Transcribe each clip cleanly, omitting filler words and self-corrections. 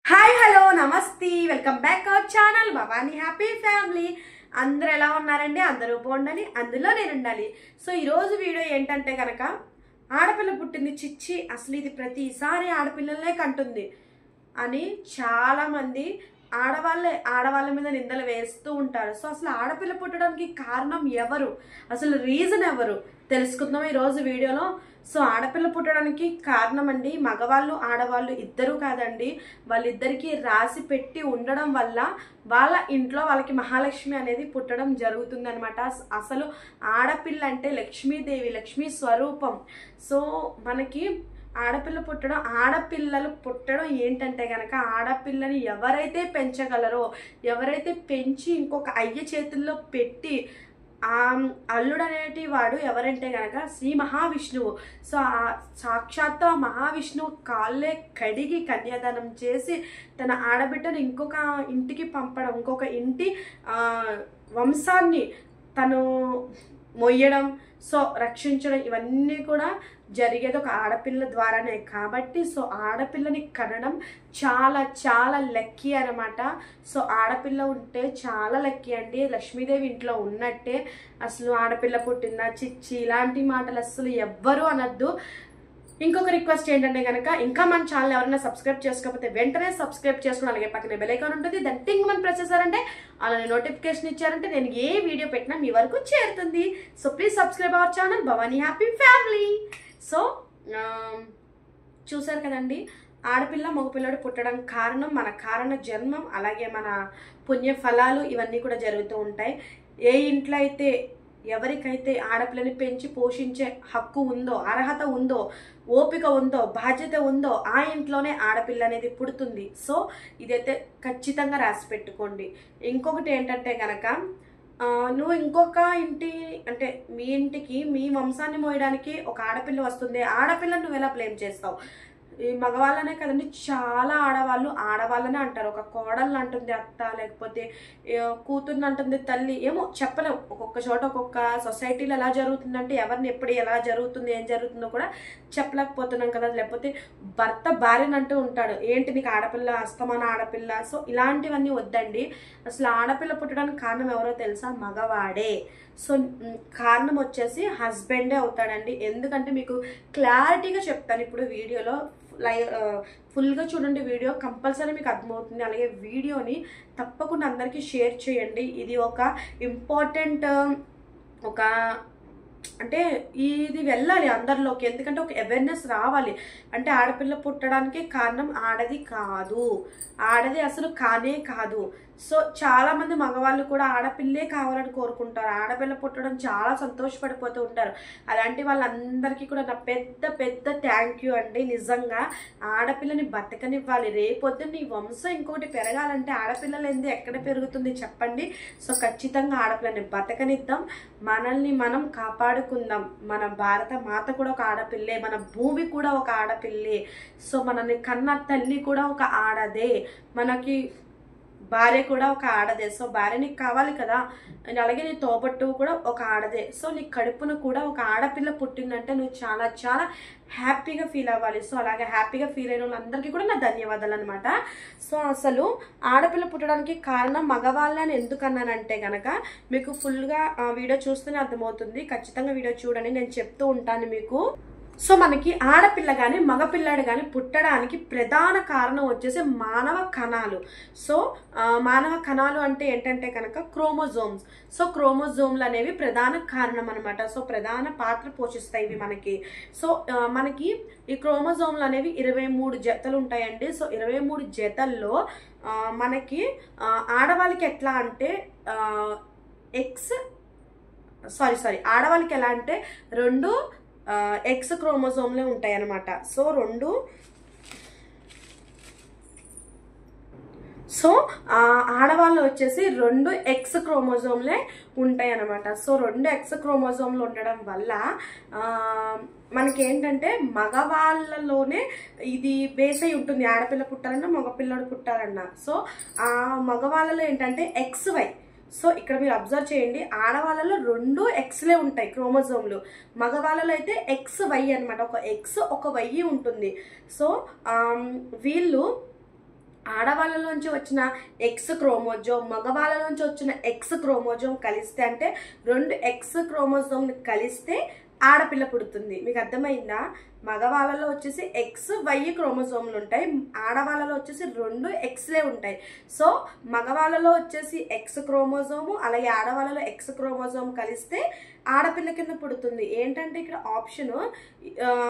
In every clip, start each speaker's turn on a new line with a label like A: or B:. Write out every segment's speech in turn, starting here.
A: Hi hello నమస్తే welcome back our channel Bhavani happy family. అందరూ ఎలా ఉన్నారండి? అందరూ బాగుండాలి, అందులో నేను ఉండాలి. సో ఈరోజు వీడియో ఏంటంటే కనుక ఆడపిల్ల పుట్టింది చిచ్చి, అసలు ఇది ప్రతిసారి ఆడపిల్లలనే కంటుంది అని చాలామంది ఆడవాళ్ళ మీద నిందలు వేస్తూ ఉంటారు. సో అసలు ఆడపిల్ల పుట్టడానికి కారణం ఎవరు, అసలు రీజన్ ఎవరు తెలుసుకుందాం ఈరోజు వీడియోలో. సో ఆడపిల్ల పుట్టడానికి కారణం అండి మగవాళ్ళు ఆడవాళ్ళు ఇద్దరు కాదండి, వాళ్ళిద్దరికి రాసి పెట్టి ఉండడం వల్ల వాళ్ళ ఇంట్లో వాళ్ళకి మహాలక్ష్మి అనేది పుట్టడం జరుగుతుంది అనమాట. అసలు ఆడపిల్ల అంటే లక్ష్మీదేవి, లక్ష్మీ స్వరూపం. సో మనకి ఆడపిల్లలు పుట్టడం ఏంటంటే కనుక ఆడపిల్లని ఎవరైతే పెంచగలరో, ఎవరైతే పెంచి ఇంకొక అయ్య చేతుల్లో పెట్టి అల్లుడు అనేటి వాడు ఎవరంటే కనుక శ్రీ మహావిష్ణువు. సో సాక్షాత్తు ఆ మహావిష్ణువు కాళ్ళే కడిగి కన్యాదానం చేసి తన ఆడబిడ్డను ఇంకొక ఇంటికి పంపడం, ఇంకొక ఇంటి వంశాన్ని తను మొయ్యడం, సో రక్షించడం, ఇవన్నీ కూడా జరిగేది ఒక ఆడపిల్ల ద్వారానే. కాబట్టి సో ఆడపిల్లని కనడం చాలా చాలా లక్కీ అనమాట. సో ఆడపిల్ల ఉంటే చాలా లక్కీ అండి, లక్ష్మీదేవి ఇంట్లో ఉన్నట్టే. అసలు ఆడపిల్ల పుట్టిందా చిచ్చి ఇలాంటి మాటలు అసలు ఎవ్వరూ అనద్దు. ఇంకొక రిక్వెస్ట్ ఏంటంటే కనుక ఇంకా మన ఛానల్ ఎవరైనా సబ్స్క్రైబ్ చేసుకోకపోతే వెంటనే సబ్స్క్రైబ్ చేసుకుని అలాగే పక్కన బెల్ ఐకాన్ ఉంటుంది, దాన్ని టింగ్ మనం ప్రెస్ చేశారంటే అలానే నోటిఫికేషన్ ఇచ్చారంటే నేను ఏ వీడియో పెట్టినా మీ వరకు చేరుతుంది. So please subscribe our channel Bhavani happy family. So చూసారు కదండి, ఆడపిల్ల మగపిల్లడు పుట్టడం కారణం మన కారణ జన్మం, అలాగే మన పుణ్య ఫలాలు ఇవన్నీ కూడా జరుగుతూ ఉంటాయి. ఏ ఇంట్లో అయితే ఎవరికైతే ఆడపిల్లని పెంచి పోషించే హక్కు ఉందో, అర్హత ఉందో, ఓపిక ఉందో, బాధ్యత ఉందో ఆ ఇంట్లోనే ఆడపిల్ల అనేది పుడుతుంది. సో ఇదైతే ఖచ్చితంగా రాసి పెట్టుకోండి. ఇంకొకటి ఏంటంటే కనుక నువ్వు ఇంకొక ఇంటి అంటే మీ ఇంటికి మీ వంశాన్ని మోయడానికి ఒక ఆడపిల్ల వస్తుంది, ఆడపిల్లని నువ్వు ఎలా బ్లేమ్ చేస్తావు? ఈ మగవాళ్ళనే కదండి, చాలా ఆడవాళ్ళనే అంటారు. ఒక కోడల్ని అంటుంది అత్త, లేకపోతే కూతుర్ని అంటుంది తల్లి, ఏమో చెప్పలేం. ఒక్కొక్క చోట ఒక్కొక్క సొసైటీలో ఎలా జరుగుతుందంటే ఎవరిని ఎప్పుడు ఎలా జరుగుతుంది ఏం జరుగుతుందో కూడా చెప్పలేకపోతున్నాం కదా. లేకపోతే భర్త భార్యని అంటూ ఉంటాడు, ఏంటి నీకు ఆడపిల్ల, అస్తమాన ఆడపిల్ల. సో ఇలాంటివన్నీ వద్దండి. అసలు ఆడపిల్ల పుట్టడానికి కారణం ఎవరో తెలుసా? మగవాడే. సో కారణం వచ్చేసి హస్బెండే అవుతాడండి. ఎందుకంటే మీకు క్లారిటీగా చెప్తాను ఇప్పుడు వీడియోలో, ఫుల్గా చూడండి వీడియో, కంపల్సరీ మీకు అర్థమవుతుంది. అలాగే వీడియోని తప్పకుండా అందరికీ షేర్ చేయండి. ఇది ఒక ఇంపార్టెంట్ అంటే ఇది వెళ్ళాలి అందరిలోకి, ఎందుకంటే ఒక అవేర్నెస్ రావాలి. అంటే ఆడపిల్ల పుట్టడానికి కారణం ఆడది కాదు, ఆడది అసలు కానే కాదు. సో చాలా మంది మగవాళ్ళు కూడా ఆడపిల్లే కావాలని కోరుకుంటారు, ఆడపిల్ల పుట్టడం చాలా సంతోషపడిపోతూ ఉంటారు. అలాంటి వాళ్ళందరికీ కూడా నా పెద్ద పెద్ద థ్యాంక్ యూ అండి. నిజంగా ఆడపిల్లని బతకనివ్వాలి. రేపొద్దు నీ వంశం ఇంకొకటి పెరగాలంటే ఆడపిల్లలు ఏంది ఎక్కడ పెరుగుతుంది చెప్పండి? సో ఖచ్చితంగా ఆడపిల్లని బతకనిద్దాం, మనల్ని మనం కాపాడుకుందాం. మన భారత మాత కూడా ఒక ఆడపిల్లే, మన భూమి కూడా ఒక ఆడపిల్లే. సో మనల్ని కన్న తల్లి కూడా ఒక ఆడదే, మనకి భార్య కూడా ఒక ఆడదే. సో భార్య నీకు కావాలి కదా, అలాగే నీ తోబట్టువు కూడా ఒక ఆడదే. సో నీ కడుపున కూడా ఒక ఆడపిల్ల పుట్టిందంటే నువ్వు చాలా చాలా హ్యాపీగా ఫీల్ అవ్వాలి. సో అలాగే హ్యాపీగా ఫీల్ అయిన వాళ్ళందరికీ కూడా నా ధన్యవాదాలు అనమాట. సో అసలు ఆడపిల్ల పుట్టడానికి కారణం మగవాళ్ళని ఎందుకన్నానంటే కనుక మీకు ఫుల్గా వీడియో చూస్తేనే అర్థమవుతుంది. ఖచ్చితంగా వీడియో చూడండి, నేను చెప్తూ ఉంటాను మీకు. సో మనకి ఆడపిల్ల కానీ మగపిల్లాడు కానీ పుట్టడానికి ప్రధాన కారణం వచ్చేసి మానవ కణాలు. సో మానవ కణాలు అంటే ఏంటంటే కనుక క్రోమోజోమ్స్. సో క్రోమోజోమ్లు అనేవి ప్రధాన కారణం అనమాట. సో ప్రధాన పాత్ర పోషిస్తాయి ఇవి మనకి. సో మనకి ఈ క్రోమోజోమ్లు అనేవి 23 జతలు ఉంటాయండి. సో 23 జతల్లో మనకి ఆడవాళ్ళకి ఎట్లా అంటే ఆడవాళ్ళకి ఎలా అంటే 2 ఎక్స్ క్రోమోజోమ్లే ఉంటాయి అన్నమాట. సో ఆడవాళ్ళు వచ్చేసి 2 ఎక్స్ క్రోమోజోమ్లే ఉంటాయి అన్నమాట. సో 2 ఎక్స్ క్రోమోజోమ్లు ఉండడం వల్ల మనకేంటంటే మగవాళ్ళలోనే ఇది బేస్ అయి ఉంటుంది, ఆడపిల్ల పుట్టాలన్నా మగపిల్లడు పుట్టాలన్నా. సో ఆ మగవాళ్ళలో ఏంటంటే XY. సో ఇక్కడ మీరు అబ్జర్వ్ చేయండి, ఆడవాళ్ళలో 2 ఎక్స్లే ఉంటాయి క్రోమోజోమ్లు, మగవాళ్ళలో అయితే XY అనమాట. ఒక X ఒక Y ఉంటుంది. సో వీళ్ళు ఆడవాళ్ళలోంచి వచ్చిన ఎక్స్ క్రోమోజోమ్ మగవాళ్ళలోంచి వచ్చిన ఎక్స్ క్రోమోజోమ్ కలిస్తే, అంటే 2 ఎక్స్ క్రోమోజోమ్ కలిస్తే ఆడపిల్ల పుడుతుంది. మీకు అర్థమైందా? మగవాళ్ళలో వచ్చేసి ఎక్స్ వై క్రోమోజోమ్లు ఉంటాయి, ఆడవాళ్ళలో వచ్చేసి 2 ఎక్స్లే ఉంటాయి. సో మగవాళ్ళలో వచ్చేసి ఎక్స్ క్రోమోజోము, అలాగే ఆడవాళ్ళలో ఎక్స్ క్రోమోజోమ్ కలిస్తే ఆడపిల్ల కింద పుడుతుంది. ఏంటంటే ఇక్కడ ఆప్షన్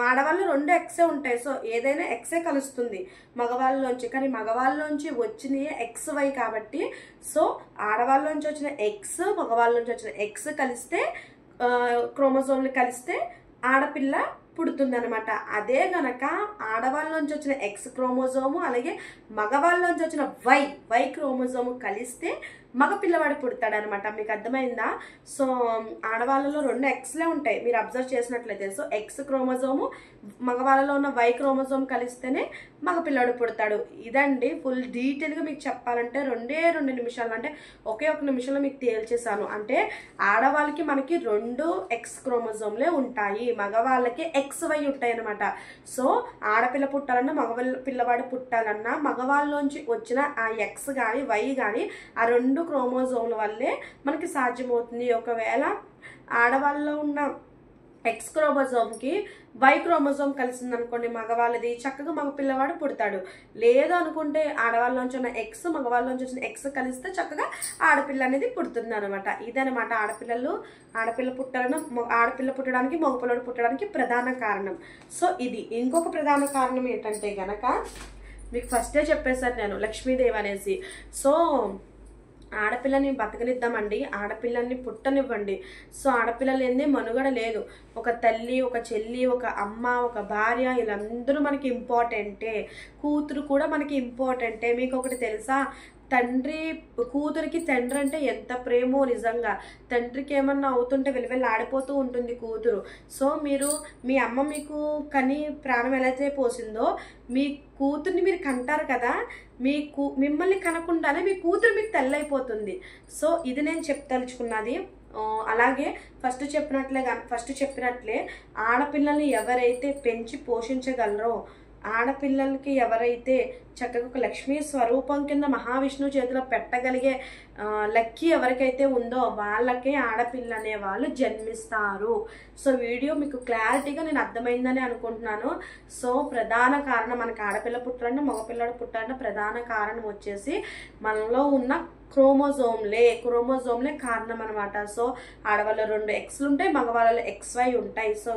A: ఆడవాళ్ళు 2 ఎక్సే ఉంటాయి, సో ఏదైనా ఎక్సే కలుస్తుంది మగవాళ్ళలోంచి. కానీ మగవాళ్ళలోంచి వచ్చినాయి ఎక్స్ వై కాబట్టి, సో ఆడవాళ్ళలోంచి వచ్చిన ఎక్స్ మగవాళ్ళలోంచి వచ్చిన ఎక్స్ కలిస్తే క్రోమోజోమ్లు కలిస్తే ఆడపిల్ల పుడుతుంది అనమాట. అదే గనక ఆడవాళ్ళలోంచి వచ్చిన ఎక్స్ క్రోమోజోము అలాగే మగవాళ్ళలోంచి వచ్చిన వై క్రోమోజోము కలిస్తే మగ పిల్లవాడు పుడతాడు అనమాట. మీకు అర్థమైందా? సో ఆడవాళ్ళలో 2 ఎక్స్లే ఉంటాయి మీరు అబ్జర్వ్ చేసినట్లయితే. సో ఎక్స్ క్రోమోజోము మగవాళ్ళలో ఉన్న వై క్రోమోజోమ్ కలిస్తేనే మగ పిల్లాడు పుడతాడు. ఇదండి ఫుల్ డీటెయిల్గా మీకు చెప్పాలంటే 2 నిమిషాలు, అంటే ఒకే 1 నిమిషంలో మీకు తేల్చేసాను. అంటే ఆడవాళ్ళకి మనకి 2 ఎక్స్ క్రోమోజోమ్లే ఉంటాయి, మగవాళ్ళకి ఎక్స్ వై ఉంటాయి అనమాట. సో ఆడపిల్ల పుట్టాలన్నా పిల్లవాడు పుట్టాలన్నా మగవాళ్ళలోంచి వచ్చిన ఆ ఎక్స్ కానీ వై కానీ ఆ 2 క్రోమోజోమ్ల వల్లే మనకి సాధ్యమవుతుంది. ఒకవేళ ఆడవాళ్ళలో ఉన్న ఎక్స్ క్రోమోజోమ్కి వై క్రోమోజోమ్ కలిసింది అనుకోండి మగవాళ్ళది, చక్కగా మగ పిల్లవాడు పుడతాడు. లేదు అనుకుంటే ఆడవాళ్ళలోంచి ఉన్న ఎక్స్ మగవాళ్ళలోంచి వచ్చిన ఎక్స్ కలిస్తే చక్కగా ఆడపిల్ల అనేది పుడుతుంది అనమాట. ఇదనమాట ఆడపిల్ల పుట్టడానికి మగపిల్లడు పుట్టడానికి ప్రధాన కారణం. సో ఇది ఇంకొక ప్రధాన కారణం ఏంటంటే గనక మీకు ఫస్టే చెప్పేశారు నేను, లక్ష్మీదేవి అనేసి. సో ఆడపిల్లని బతకనిద్దామండి, ఆడపిల్లల్ని పుట్టనివ్వండి. సో ఆడపిల్లలు ఏంది మనుగడ లేదు. ఒక తల్లి, ఒక చెల్లి, ఒక అమ్మ, ఒక భార్య, వీళ్ళందరూ మనకి ఇంపార్టెంటే. కూతురు కూడా మనకి ఇంపార్టెంటే. మీకు ఒకటి తెలుసా? కూతురికి తండ్రి అంటే ఎంత ప్రేమో నిజంగా. తండ్రికి ఏమన్నా అవుతుంటే వెలువెల్లి ఆడిపోతూ ఉంటుంది కూతురు. సో మీ అమ్మ మీకు కని ప్రాణం ఎలా అయితే పోసిందో మీ కూతుర్ని మీరు కంటారు కదా, మిమ్మల్ని కనకుండానే మీ కూతురు మీకు తెల్లైపోతుంది. సో ఇది నేను చెప్తలుచుకున్నది. అలాగే ఫస్ట్ చెప్పినట్లే ఆడపిల్లల్ని ఎవరైతే పెంచి పోషించగలరో, ఆడపిల్లలకి ఎవరైతే చక్కగా ఒక లక్ష్మీ స్వరూపం కింద మహావిష్ణువు చేతిలో పెట్టగలిగే లక్కీ ఎవరికైతే ఉందో వాళ్ళకే ఆడపిల్ల అనే వాళ్ళు జన్మిస్తారు. సో వీడియో మీకు క్లారిటీగా నేను అర్థమైందని అనుకుంటున్నాను. సో ప్రధాన కారణం మనకి ఆడపిల్ల పుట్టాలన్నా మగపిల్లడు పుట్టాలన్నా ప్రధాన కారణం వచ్చేసి మనలో ఉన్న క్రోమోజోమ్లే కారణం అనమాట. సో ఆడవాళ్ళలో 2 ఎక్స్లు ఉంటాయి, మగవాళ్ళలో XY ఉంటాయి. సో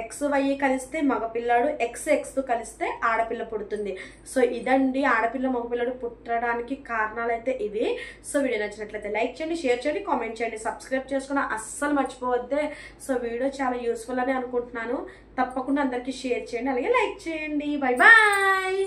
A: XY కలిస్తే మగపిల్లాడు, ఎక్స్ కలిస్తే ఆడపిల్ల పుడుతుంది. సో ఇదండి ఆడపిల్ల మగపిల్లడు పుట్టడానికి కారణాలు అయితే ఇవి. సో వీడియో నచ్చినట్లయితే లైక్ చేయండి, షేర్ చేయండి, కామెంట్ చేయండి, సబ్స్క్రైబ్ చేసుకుని అస్సలు మర్చిపోవద్దే. సో వీడియో చాలా యూస్ఫుల్ అని అనుకుంటున్నాను. తప్పకుండా అందరికీ షేర్ చేయండి, అలాగే లైక్ చేయండి. Bye bye.